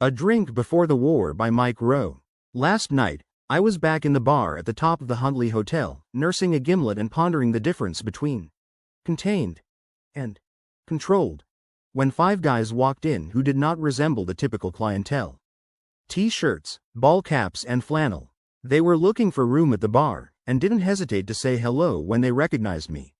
A Drink Before the War by Mike Rowe. Last night, I was back in the bar at the top of the Huntley Hotel, nursing a gimlet and pondering the difference between contained and controlled, when 5 guys walked in who did not resemble the typical clientele. T-shirts, ball caps and flannel. They were looking for room at the bar, and didn't hesitate to say hello when they recognized me.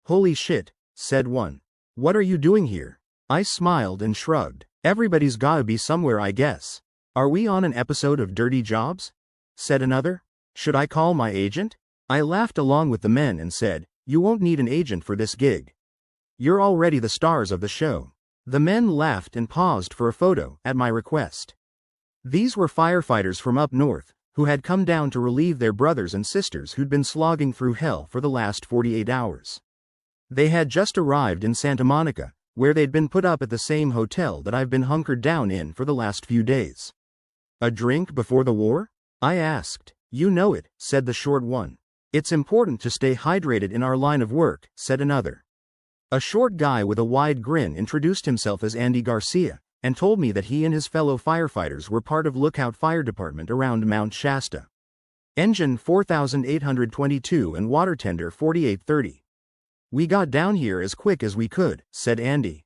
"Holy shit," said one. "What are you doing here?" I smiled and shrugged. "Everybody's gotta be somewhere, I guess." "Are we on an episode of Dirty Jobs?" said another. "Should I call my agent?" I laughed along with the men and said, "You won't need an agent for this gig. You're already the stars of the show." The men laughed and paused for a photo, at my request. These were firefighters from up north, who had come down to relieve their brothers and sisters who'd been slogging through hell for the last 48 hours. They had just arrived in Santa Monica, where they'd been put up at the same hotel that I've been hunkered down in for the last few days. "A drink before the war?" I asked. "You know it," said the short one. "It's important to stay hydrated in our line of work," said another. A short guy with a wide grin introduced himself as Andy Garcia, and told me that he and his fellow firefighters were part of Lookout Fire Department around Mount Shasta. Engine 4822 and water tender 4830. "We got down here as quick as we could," said Andy.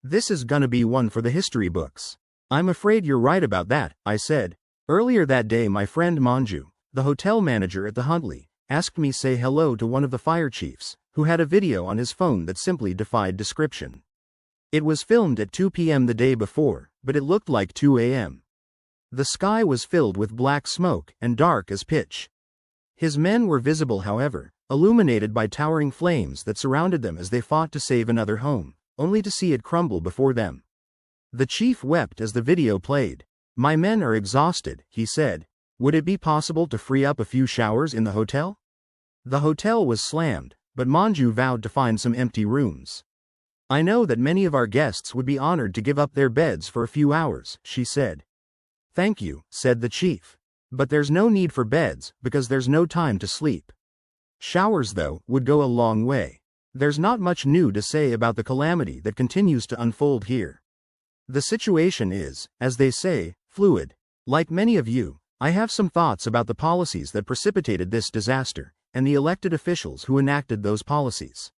"This is gonna be one for the history books." "I'm afraid you're right about that," I said. "Earlier that day my friend Manju, the hotel manager at the Huntley, asked me say hello to one of the fire chiefs, who had a video on his phone that simply defied description. It was filmed at 2 p.m. the day before, but it looked like 2 a.m. The sky was filled with black smoke and dark as pitch. His men were visible, however, illuminated by towering flames that surrounded them as they fought to save another home, only to see it crumble before them. The chief wept as the video played. "My men are exhausted," he said. "Would it be possible to free up a few showers in the hotel?" The hotel was slammed, but Manju vowed to find some empty rooms. "I know that many of our guests would be honored to give up their beds for a few hours," she said. "Thank you," said the chief. "But there's no need for beds, because there's no time to sleep." Showers, though, would go a long way. There's not much new to say about the calamity that continues to unfold here. The situation is, as they say, fluid. Like many of you, I have some thoughts about the policies that precipitated this disaster, and the elected officials who enacted those policies.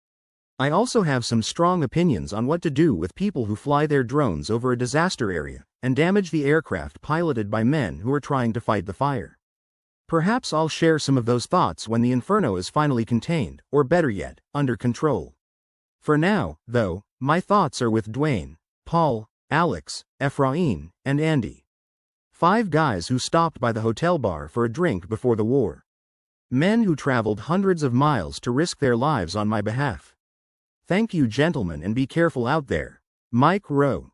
I also have some strong opinions on what to do with people who fly their drones over a disaster area, and damage the aircraft piloted by men who are trying to fight the fire. Perhaps I'll share some of those thoughts when the inferno is finally contained, or better yet, under control. For now, though, my thoughts are with Dwayne, Paul, Alex, Ephraim, and Andy. 5 guys who stopped by the hotel bar for a drink before the war. Men who traveled hundreds of miles to risk their lives on my behalf. Thank you, gentlemen, and be careful out there. Mike Rowe.